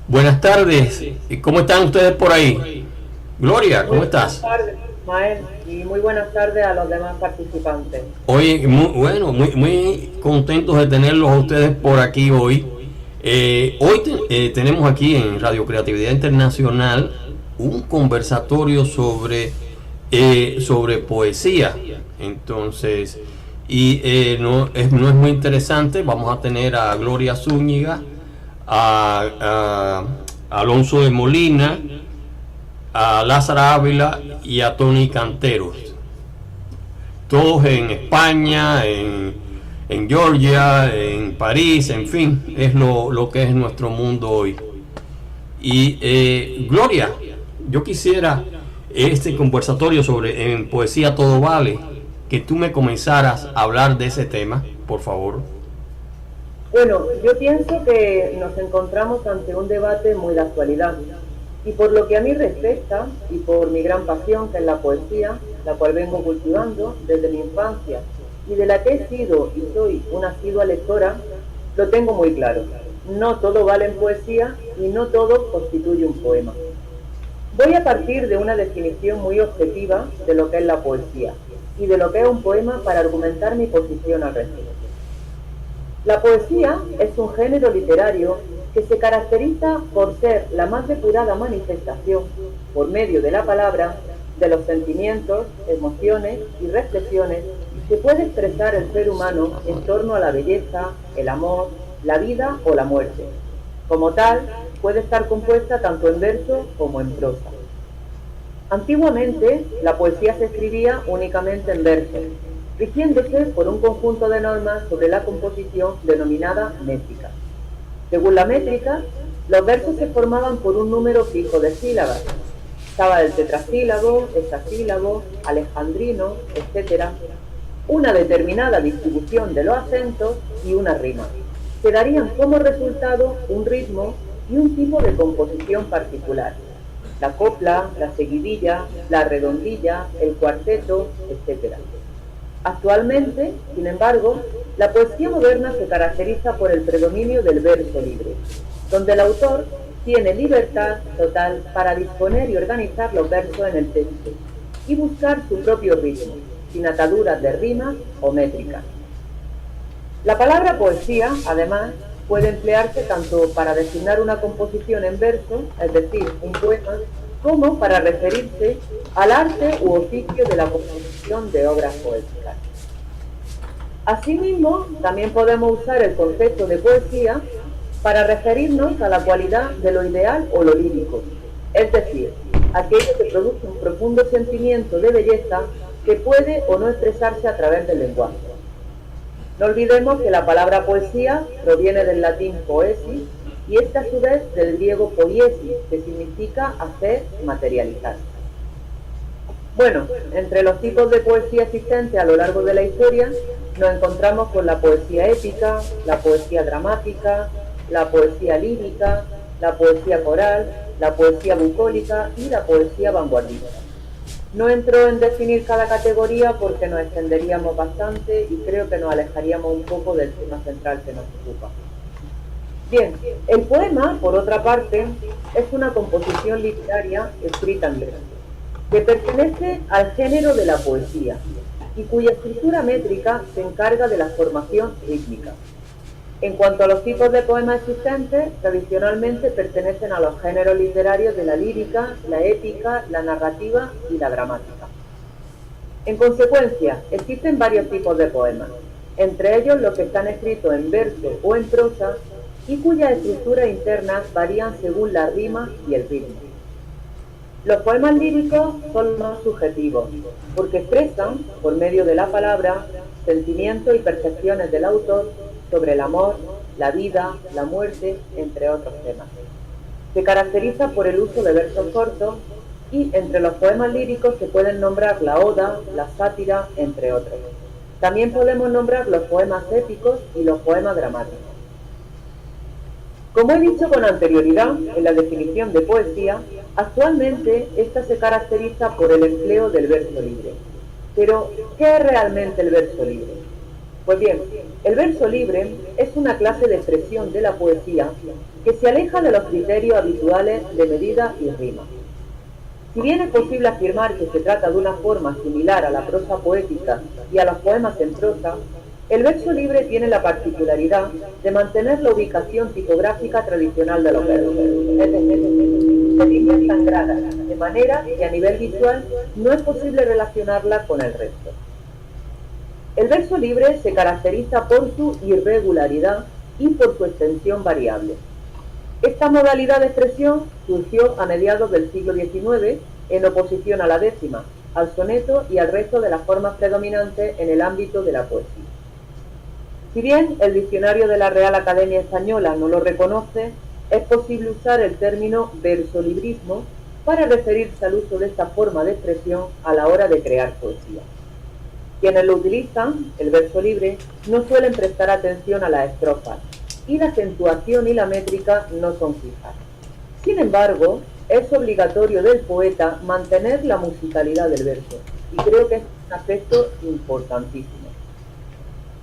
Buenas tardes. ¿Cómo están ustedes por ahí? Gloria, Muy ¿cómo buenas estás? tardes, Ismael, y muy buenas tardes a los demás participantes. Hoy, bueno, muy contentos de tenerlos a ustedes por aquí hoy. Hoy tenemos aquí en Radio Creatividad Internacional un conversatorio sobre poesía. Entonces, no es muy interesante. Vamos a tener a Gloria Zúñiga, a Alonso de Molina, a Lázaro Ávila y a Tony Canteros. Todos en España, en Georgia, en París, en fin, es lo que es nuestro mundo hoy. Y Gloria, yo quisiera este conversatorio sobre en poesía todo vale, que tú me comenzaras a hablar de ese tema, por favor. Bueno, yo pienso que nos encontramos ante un debate muy de actualidad. Y por lo que a mí respecta, y por mi gran pasión, que es la poesía, la cual vengo cultivando desde mi infancia, y de la que he sido y soy una asidua lectora, lo tengo muy claro. No todo vale en poesía y no todo constituye un poema. Voy a partir de una definición muy objetiva de lo que es la poesía y de lo que es un poema para argumentar mi posición al respecto. La poesía es un género literario que se caracteriza por ser la más depurada manifestación, por medio de la palabra, de los sentimientos, emociones y reflexiones que puede expresar el ser humano en torno a la belleza, el amor, la vida o la muerte. Como tal, puede estar compuesta tanto en verso como en prosa. Antiguamente, la poesía se escribía únicamente en verso, rigiéndose por un conjunto de normas sobre la composición denominada métrica. Según la métrica, los versos se formaban por un número fijo de sílabas. Estaba el tetrasílabo, hexasílabo, alejandrino, etc. Una determinada distribución de los acentos y una rima, que darían como resultado un ritmo y un tipo de composición particular. La copla, la seguidilla, la redondilla, el cuarteto, etc. Actualmente, sin embargo, la poesía moderna se caracteriza por el predominio del verso libre, donde el autor tiene libertad total para disponer y organizar los versos en el texto y buscar su propio ritmo, sin ataduras de rimas o métricas. La palabra poesía, además, puede emplearse tanto para designar una composición en verso, es decir, un poema, como para referirse al arte u oficio de la composición de obras poéticas. Asimismo, también podemos usar el concepto de poesía para referirnos a la cualidad de lo ideal o lo lírico, es decir, aquello que produce un profundo sentimiento de belleza que puede o no expresarse a través del lenguaje. No olvidemos que la palabra poesía proviene del latín poesis y esta a su vez del griego poiesis, que significa hacer, materializar. Bueno, entre los tipos de poesía existentes a lo largo de la historia nos encontramos con la poesía épica, la poesía dramática, la poesía lírica, la poesía coral, la poesía bucólica y la poesía vanguardista. No entro en definir cada categoría porque nos extenderíamos bastante y creo que nos alejaríamos un poco del tema central que nos ocupa. Bien, el poema, por otra parte, es una composición literaria escrita en verso, que pertenece al género de la poesía y cuya estructura métrica se encarga de la formación rítmica. En cuanto a los tipos de poemas existentes, tradicionalmente pertenecen a los géneros literarios de la lírica, la épica, la narrativa y la dramática. En consecuencia, existen varios tipos de poemas, entre ellos los que están escritos en verso o en prosa y cuyas estructuras internas varían según la rima y el ritmo. Los poemas líricos son más subjetivos, porque expresan, por medio de la palabra, sentimientos y percepciones del autor sobre el amor, la vida, la muerte, entre otros temas. Se caracteriza por el uso de versos cortos y entre los poemas líricos se pueden nombrar la oda, la sátira, entre otros. También podemos nombrar los poemas épicos y los poemas dramáticos. Como he dicho con anterioridad en la definición de poesía, actualmente esta se caracteriza por el empleo del verso libre. Pero, ¿qué es realmente el verso libre? Pues bien, el verso libre es una clase de expresión de la poesía que se aleja de los criterios habituales de medida y rima. Si bien es posible afirmar que se trata de una forma similar a la prosa poética y a los poemas en prosa, el verso libre tiene la particularidad de mantener la ubicación tipográfica tradicional de los versos, es decir, de líneas sangradas, de manera que a nivel visual no es posible relacionarla con el resto. El verso libre se caracteriza por su irregularidad y por su extensión variable. Esta modalidad de expresión surgió a mediados del siglo XIX en oposición a la décima, al soneto y al resto de las formas predominantes en el ámbito de la poesía. Si bien el diccionario de la Real Academia Española no lo reconoce, es posible usar el término versolibrismo para referirse al uso de esta forma de expresión a la hora de crear poesía. Quienes lo utilizan, el verso libre, no suelen prestar atención a las estrofas, y la acentuación y la métrica no son fijas. Sin embargo, es obligatorio del poeta mantener la musicalidad del verso, y creo que es un aspecto importantísimo.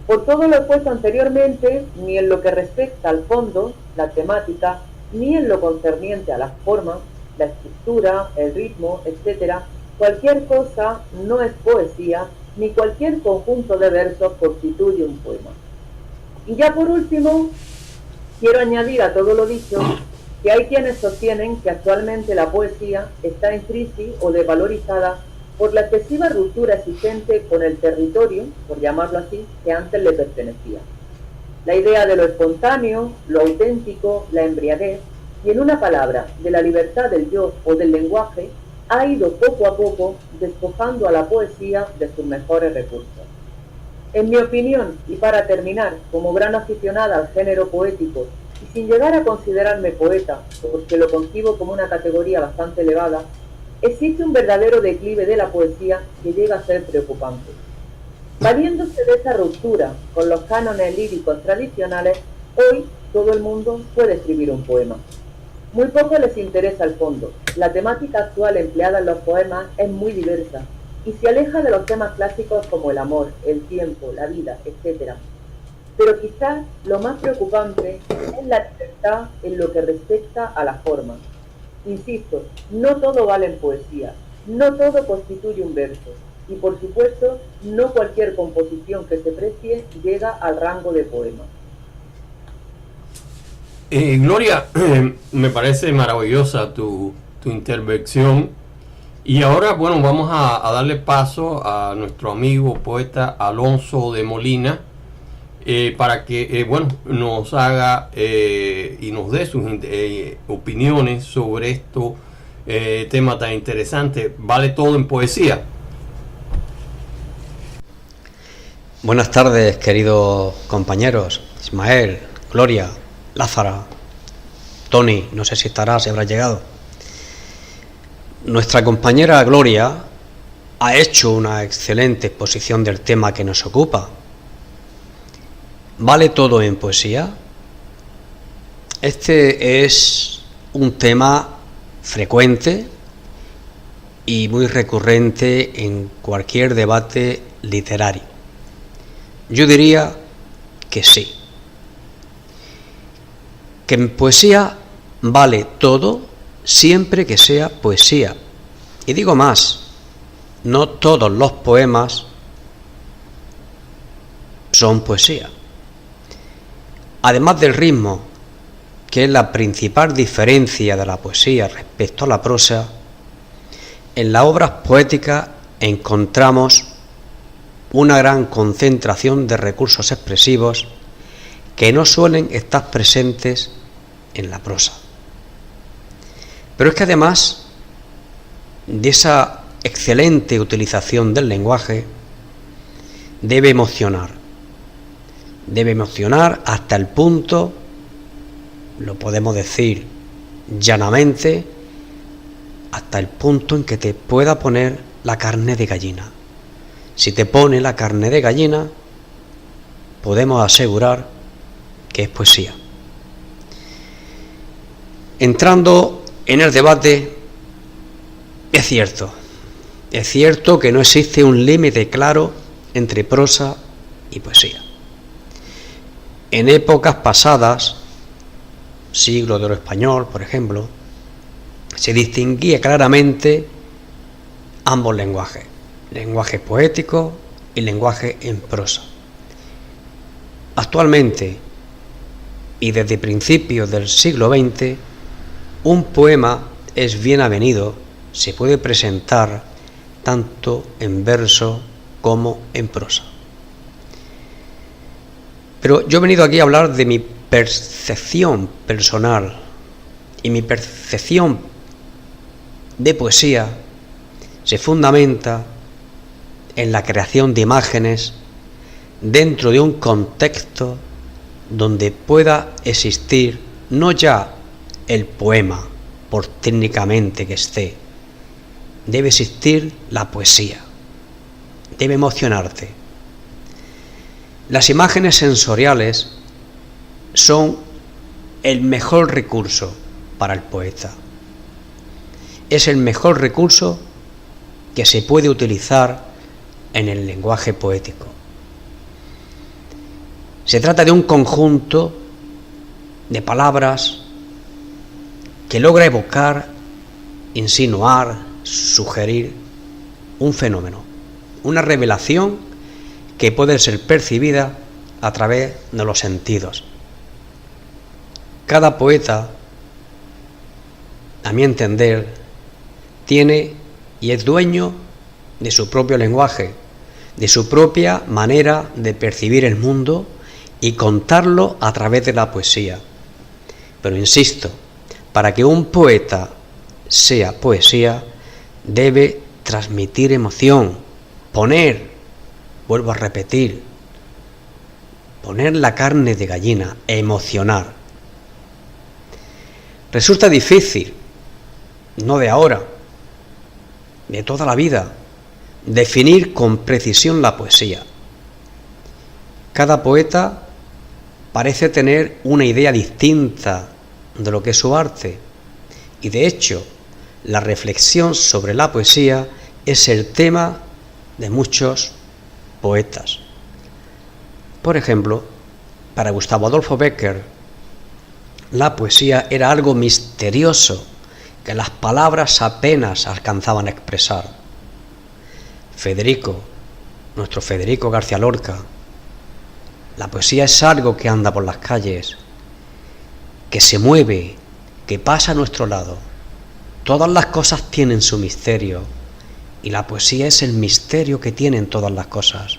Por todo lo expuesto anteriormente, ni en lo que respecta al fondo, la temática, ni en lo concerniente a las formas, la estructura, el ritmo, etc., cualquier cosa no es poesía, ni cualquier conjunto de versos constituye un poema. Y ya por último, quiero añadir a todo lo dicho que hay quienes sostienen que actualmente la poesía está en crisis o desvalorizada por la excesiva ruptura existente con el territorio, por llamarlo así, que antes le pertenecía. La idea de lo espontáneo, lo auténtico, la embriaguez, y en una palabra, de la libertad del yo o del lenguaje, ha ido poco a poco despojando a la poesía de sus mejores recursos. En mi opinión, y para terminar, como gran aficionada al género poético, y sin llegar a considerarme poeta, porque lo concibo como una categoría bastante elevada, existe un verdadero declive de la poesía que llega a ser preocupante. Valiéndose de esa ruptura con los cánones líricos tradicionales, hoy todo el mundo puede escribir un poema. Muy poco les interesa el fondo. La temática actual empleada en los poemas es muy diversa y se aleja de los temas clásicos como el amor, el tiempo, la vida, etc. Pero quizás lo más preocupante es la libertad en lo que respecta a la forma. Insisto, no todo vale en poesía, no todo constituye un verso, y por supuesto, no cualquier composición que se precie llega al rango de poema. Gloria, me parece maravillosa tu intervención. Y ahora, bueno, vamos a darle paso a nuestro amigo poeta Alonso de Molina, para que nos haga y nos dé sus opiniones sobre este tema tan interesante. ¿Vale todo en poesía? Buenas tardes, queridos compañeros, Ismael, Gloria, Lázara, Tony, no sé si estará, si habrá llegado. Nuestra compañera Gloria ha hecho una excelente exposición del tema que nos ocupa. ¿Vale todo en poesía? Este es un tema frecuente y muy recurrente en cualquier debate literario. Yo diría que sí. Que en poesía vale todo siempre que sea poesía. Y digo más, no todos los poemas son poesía. Además del ritmo, que es la principal diferencia de la poesía respecto a la prosa, en las obras poéticas encontramos una gran concentración de recursos expresivos que no suelen estar presentes en la prosa. Pero es que además de esa excelente utilización del lenguaje, debe emocionar hasta el punto, lo podemos decir llanamente, hasta el punto en que te pueda poner la carne de gallina. Si te pone la carne de gallina, podemos asegurar que es poesía. Entrando en el debate, es cierto que no existe un límite claro entre prosa y poesía. en épocas pasadas, siglo de oro español, por ejemplo, se distinguía claramente ambos lenguajes, lenguaje poético y lenguaje en prosa. Actualmente, y desde principios del siglo XX, un poema es bien avenido, se puede presentar tanto en verso como en prosa. Pero yo he venido aquí a hablar de mi percepción personal, y mi percepción de poesía se fundamenta en la creación de imágenes dentro de un contexto donde pueda existir no ya el poema, por técnicamente que esté, debe existir la poesía, debe emocionarte. Las imágenes sensoriales son el mejor recurso para el poeta. Es el mejor recurso que se puede utilizar en el lenguaje poético. Se trata de un conjunto de palabras que logra evocar, insinuar, sugerir un fenómeno, una revelación que puede ser percibida a través de los sentidos. Cada poeta, a mi entender, tiene y es dueño de su propio lenguaje, de su propia manera de percibir el mundo y contarlo a través de la poesía. Pero insisto, para que un poeta sea poesía, debe transmitir emoción, vuelvo a repetir, poner la carne de gallina, emocionar. Resulta difícil, no de ahora, de toda la vida, definir con precisión la poesía. Cada poeta parece tener una idea distinta de lo que es su arte, y de hecho, la reflexión sobre la poesía es el tema de muchos poetas. Por ejemplo, para Gustavo Adolfo Bécquer, la poesía era algo misterioso que las palabras apenas alcanzaban a expresar. Nuestro Federico García Lorca, la poesía es algo que anda por las calles, que se mueve, que pasa a nuestro lado. Todas las cosas tienen su misterio, y la poesía es el misterio que tienen todas las cosas.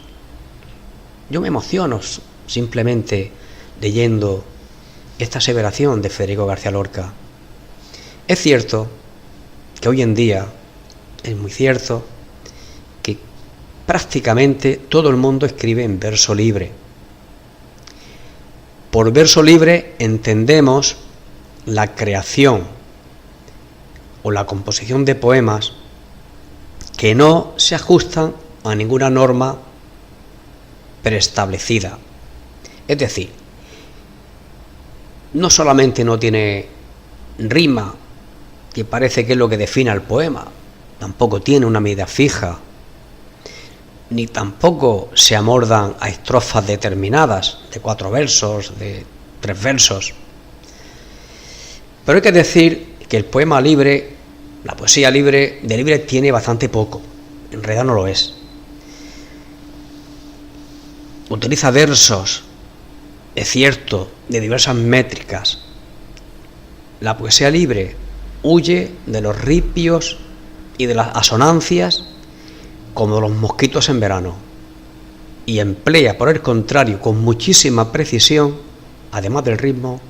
Yo me emociono simplemente leyendo esta aseveración de Federico García Lorca. Es cierto que hoy en día, es muy cierto, que prácticamente todo el mundo escribe en verso libre. Por verso libre entendemos la creación o la composición de poemas que no se ajustan a ninguna norma preestablecida. Es decir, no solamente no tiene rima, que parece que es lo que define al poema, tampoco tiene una medida fija, ni tampoco se amordan a estrofas determinadas, de 4 versos, de 3 versos. Pero hay que decir que el poema libre, la poesía libre, de libre tiene bastante poco, en realidad no lo es. Utiliza versos, es cierto, de diversas métricas. La poesía libre huye de los ripios y de las asonancias como los mosquitos en verano, y emplea, por el contrario, con muchísima precisión, además del ritmo,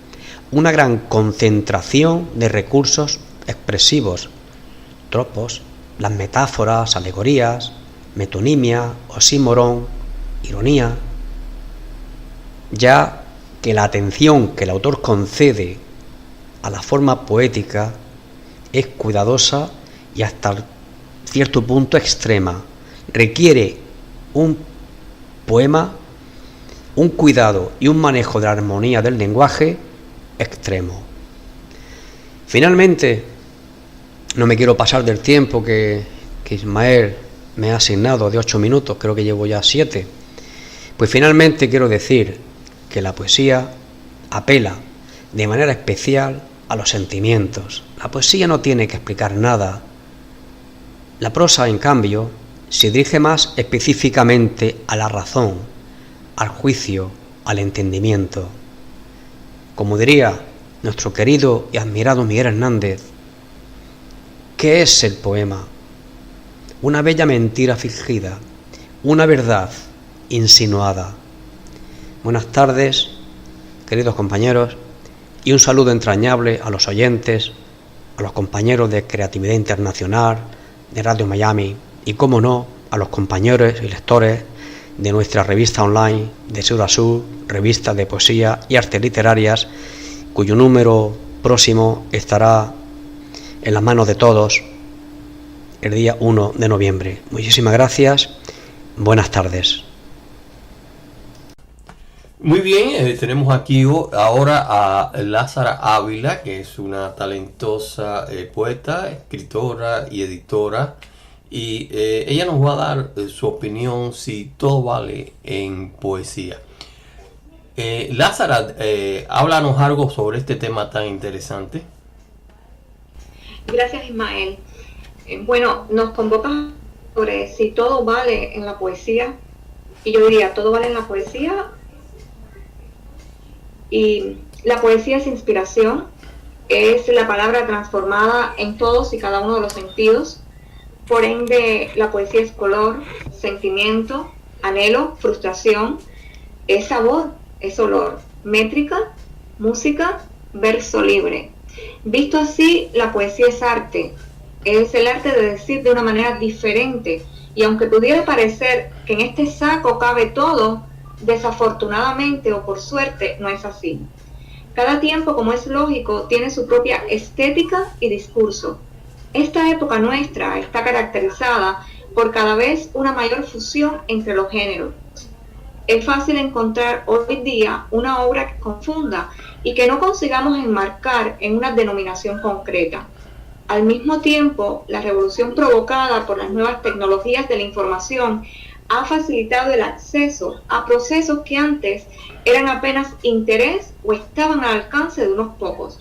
una gran concentración de recursos expresivos, tropos, las metáforas, alegorías, metonimia, oxímoron, ironía, ya que la atención que el autor concede a la forma poética es cuidadosa y hasta cierto punto extrema. Requiere un poema, un cuidado y un manejo de la armonía del lenguaje extremo. Finalmente, no me quiero pasar del tiempo que Ismael me ha asignado de 8 minutos, creo que llevo ya 7. Pues finalmente quiero decir que la poesía apela de manera especial a los sentimientos. La poesía no tiene que explicar nada. La prosa, en cambio, se dirige más específicamente a la razón, al juicio, al entendimiento. Como diría nuestro querido y admirado Miguel Hernández, ¿qué es el poema? Una bella mentira fingida, una verdad insinuada. Buenas tardes, queridos compañeros, y un saludo entrañable a los oyentes, a los compañeros de Creatividad Internacional, de Radio Miami, y cómo no, a los compañeros y lectores de nuestra revista online de Sur a Sur, revista de poesía y artes literarias, cuyo número próximo estará en las manos de todos el día 1 de noviembre. Muchísimas gracias, buenas tardes. Muy bien, tenemos aquí ahora a Lázara Ávila, que es una talentosa poeta, escritora y editora, y ella nos va a dar su opinión si todo vale en poesía. Lázara, háblanos algo sobre este tema tan interesante. Gracias, Ismael. Bueno, nos convocas sobre si todo vale en la poesía, y yo diría, ¿todo vale en la poesía? Y la poesía es inspiración, es la palabra transformada en todos y cada uno de los sentidos. Por ende, la poesía es color, sentimiento, anhelo, frustración, es sabor, es olor, métrica, música, verso libre. Visto así, la poesía es arte, es el arte de decir de una manera diferente. Y aunque pudiera parecer que en este saco cabe todo, desafortunadamente o por suerte no es así. Cada tiempo, como es lógico, tiene su propia estética y discurso. Esta época nuestra está caracterizada por cada vez una mayor fusión entre los géneros. Es fácil encontrar hoy día una obra que confunda y que no consigamos enmarcar en una denominación concreta. Al mismo tiempo, la revolución provocada por las nuevas tecnologías de la información ha facilitado el acceso a procesos que antes eran apenas interés o estaban al alcance de unos pocos.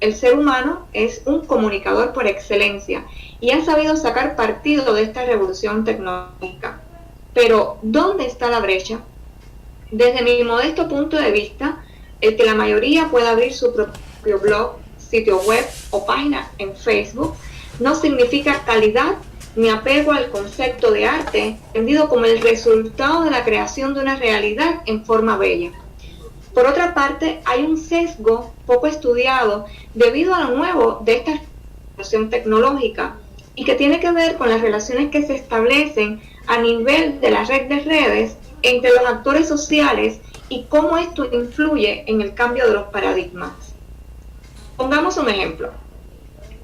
El ser humano es un comunicador por excelencia y ha sabido sacar partido de esta revolución tecnológica. Pero, ¿dónde está la brecha? Desde mi modesto punto de vista, el que la mayoría pueda abrir su propio blog, sitio web o página en Facebook no significa calidad ni apego al concepto de arte, entendido como el resultado de la creación de una realidad en forma bella. Por otra parte, hay un sesgo poco estudiado debido a lo nuevo de esta revolución tecnológica y que tiene que ver con las relaciones que se establecen a nivel de la red de redes entre los actores sociales y cómo esto influye en el cambio de los paradigmas. Pongamos un ejemplo.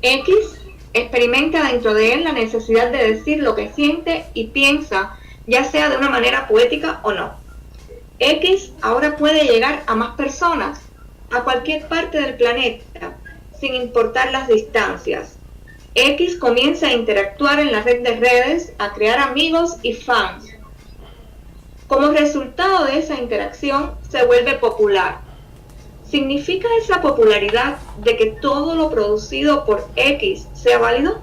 X experimenta dentro de él la necesidad de decir lo que siente y piensa, ya sea de una manera poética o no. X ahora puede llegar a más personas, a cualquier parte del planeta, sin importar las distancias. X comienza a interactuar en la red de redes, a crear amigos y fans. Como resultado de esa interacción, se vuelve popular. ¿Significa esa popularidad de que todo lo producido por X sea válido?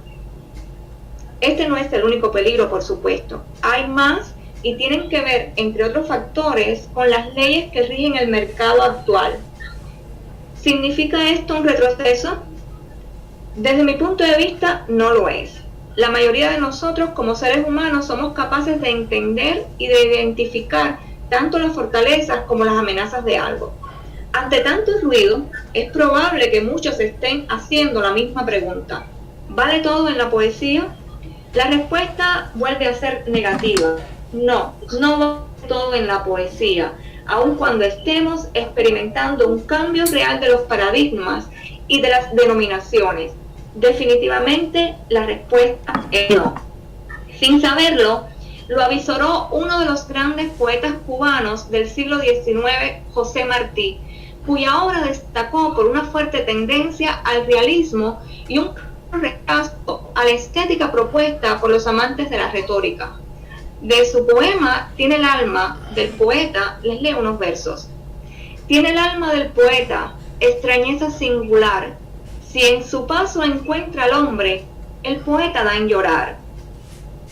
Este no es el único peligro, por supuesto. Hay más y tienen que ver, entre otros factores, con las leyes que rigen el mercado actual. ¿Significa esto un retroceso? Desde mi punto de vista, no lo es. La mayoría de nosotros, como seres humanos, somos capaces de entender y de identificar tanto las fortalezas como las amenazas de algo. Ante tanto ruido, es probable que muchos estén haciendo la misma pregunta. ¿Vale todo en la poesía? La respuesta vuelve a ser negativa. No, no vale todo en la poesía, aun cuando estemos experimentando un cambio real de los paradigmas y de las denominaciones. Definitivamente la respuesta es no. Sin saberlo, lo avisoró uno de los grandes poetas cubanos del siglo XIX, José Martí, cuya obra destacó por una fuerte tendencia al realismo y un rechazo a la estética propuesta por los amantes de la retórica. De su poema Tiene el alma del poeta, les leo unos versos. Tiene el alma del poeta extrañeza singular. Si en su paso encuentra al hombre, el poeta da en llorar.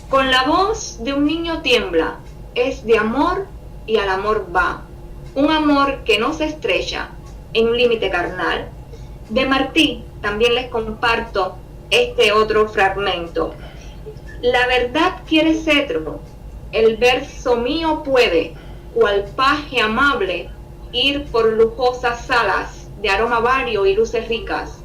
Con la voz de un niño tiembla, es de amor y al amor va. Un amor que no se estrecha en un límite carnal. De Martí también les comparto este otro fragmento. La verdad quiere cetro, el verso mío puede, cual paje amable, ir por lujosas salas de aroma vario y luces ricas,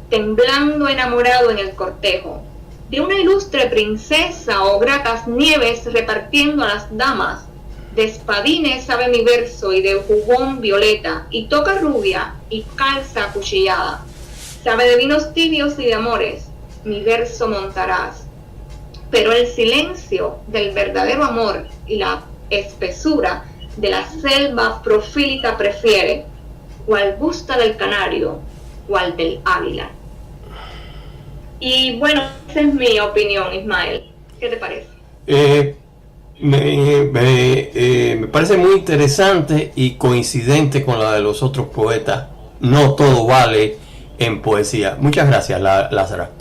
temblando enamorado en el cortejo de una ilustre princesa o gratas nieves repartiendo a las damas. De espadines sabe mi verso y de jugón violeta, y toca rubia y calza acuchillada. Sabe de vinos tibios y de amores, mi verso montarás. Pero el silencio del verdadero amor y la espesura de la selva profílica prefiere, cual gusta del canario, cual del águila. Y bueno, esa es mi opinión, Ismael. ¿Qué te parece? Me parece muy interesante y coincidente con la de los otros poetas. No todo vale en poesía. Muchas gracias, Lázara.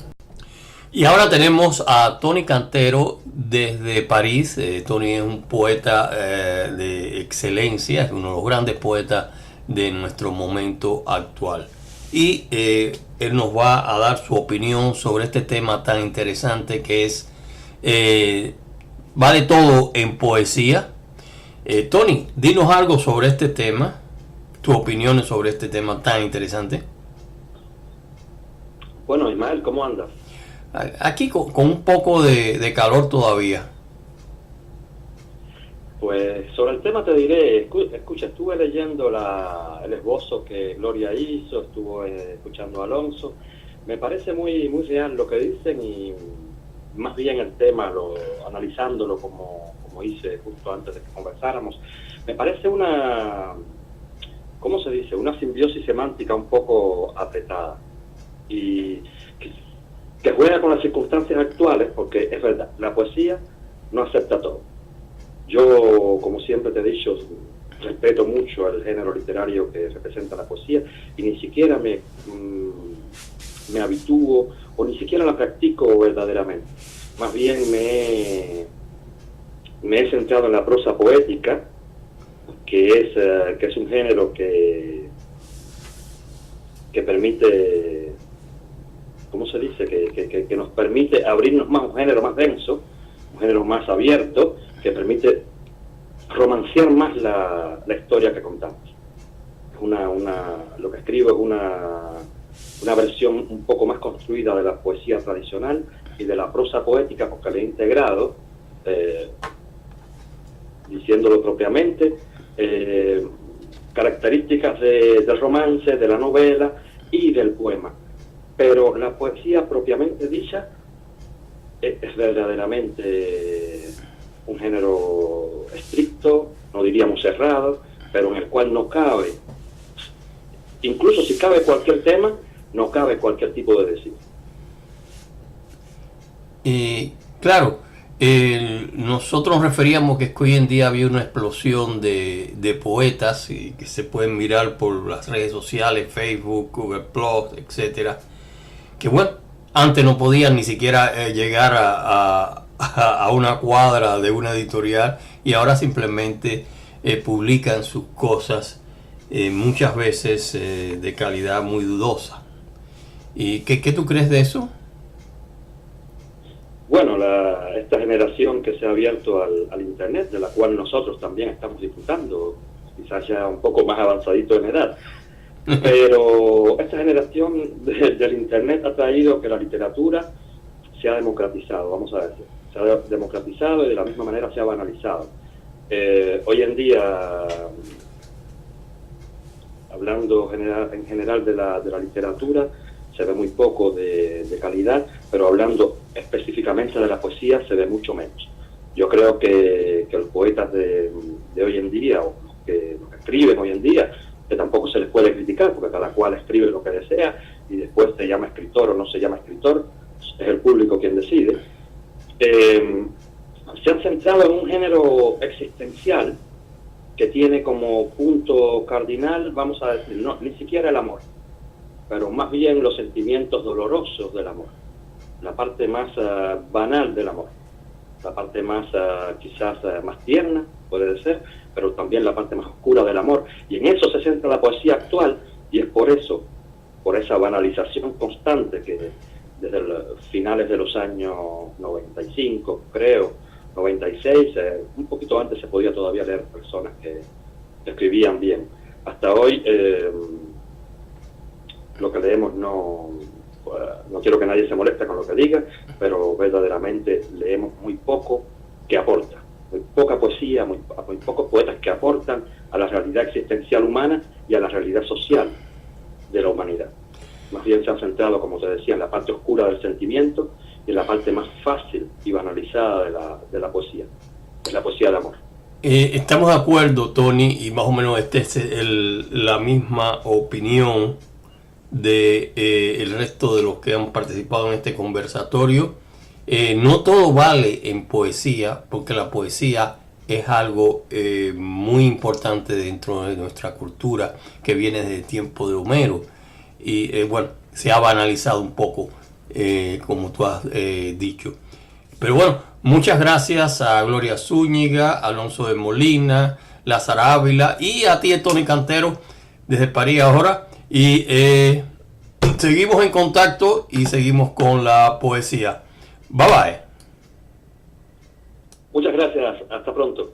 Y ahora tenemos a Tony Cantero desde París. Tony es un poeta de excelencia, es uno de los grandes poetas de nuestro momento actual. Y él nos va a dar su opinión sobre este tema tan interesante que es ¿vale todo en poesía? Tony, dinos algo sobre este tema, tus opiniones sobre este tema tan interesante. Bueno, Ismael, ¿cómo andas? Aquí con un poco de calor todavía. Pues sobre el tema te diré, escucha, estuve leyendo el esbozo que Gloria hizo, estuve escuchando a Alonso. Me parece muy real lo que dicen y más bien el tema, analizándolo como hice justo antes de que conversáramos, me parece ¿cómo se dice? Una simbiosis semántica un poco apretada y que juega con las circunstancias actuales, porque es verdad, la poesía no acepta todo. Yo, como siempre te he dicho, respeto mucho el género literario que representa la poesía y ni siquiera me habitúo o ni siquiera la practico verdaderamente. Más bien me he centrado en la prosa poética, que es un género que permite, ¿cómo se dice? Que nos permite abrirnos más, un género más denso, un género más abierto, que permite romancear más la historia que contamos. Lo que escribo es una versión un poco más construida de la poesía tradicional y de la prosa poética, porque le he integrado, diciéndolo propiamente, características del romance, de la novela y del poema. Pero la poesía propiamente dicha es verdaderamente un género estricto, no diríamos cerrado, pero en el cual no cabe, incluso si cabe cualquier tema, no cabe cualquier tipo de decir. Claro, nosotros referíamos que hoy en día había una explosión de poetas y que se pueden mirar por las redes sociales, Facebook, Google Plus, etcétera, que bueno, antes no podían ni siquiera llegar a una cuadra de una editorial y ahora simplemente publican sus cosas, muchas veces de calidad muy dudosa. ¿Y qué tú crees de eso? Bueno, esta generación que se ha abierto al Internet, de la cual nosotros también estamos disfrutando, quizás ya un poco más avanzadito en edad, pero esta generación del Internet ha traído que la literatura se ha democratizado, vamos a decir, se ha democratizado y de la misma manera se ha banalizado. Hoy en día, hablando en general de la literatura, se ve muy poco de calidad, pero hablando específicamente de la poesía se ve mucho menos. Yo creo que los poetas de hoy en día, o los que escriben hoy en día, que tampoco se les puede criticar, porque cada cual escribe lo que desea, y después se llama escritor o no se llama escritor, es el público quien decide, se han centrado en un género existencial que tiene como punto cardinal, vamos a decir, no, ni siquiera el amor, pero más bien los sentimientos dolorosos del amor, la parte más banal del amor, la parte más quizás más tierna, puede ser, pero también la parte más oscura del amor. Y en eso se centra la poesía actual, y es por eso, por esa banalización constante que desde los finales de los años 95, creo, 96, un poquito antes se podía todavía leer personas que escribían bien. Hasta hoy lo que leemos no quiero que nadie se moleste con lo que diga, pero verdaderamente leemos muy poco que aporta, muy poca poesía, muy pocos poetas que aportan a la realidad existencial humana y a la realidad social de la humanidad. Más bien se han centrado, como te decía, en la parte oscura del sentimiento y en la parte más fácil y banalizada de la poesía, es la poesía de amor. Estamos de acuerdo, Tony, y más o menos es la misma opinión de el resto de los que han participado en este conversatorio. No todo vale en poesía, porque la poesía es algo muy importante dentro de nuestra cultura, que viene desde el tiempo de Homero, y bueno, se ha banalizado un poco, como tú has dicho. Pero bueno, muchas gracias a Gloria Zúñiga, Alonso de Molina, Lázaro Ávila y a ti, Tony Cantero, desde París ahora. Y seguimos en contacto y seguimos con la poesía. Bye bye. Muchas gracias, hasta pronto.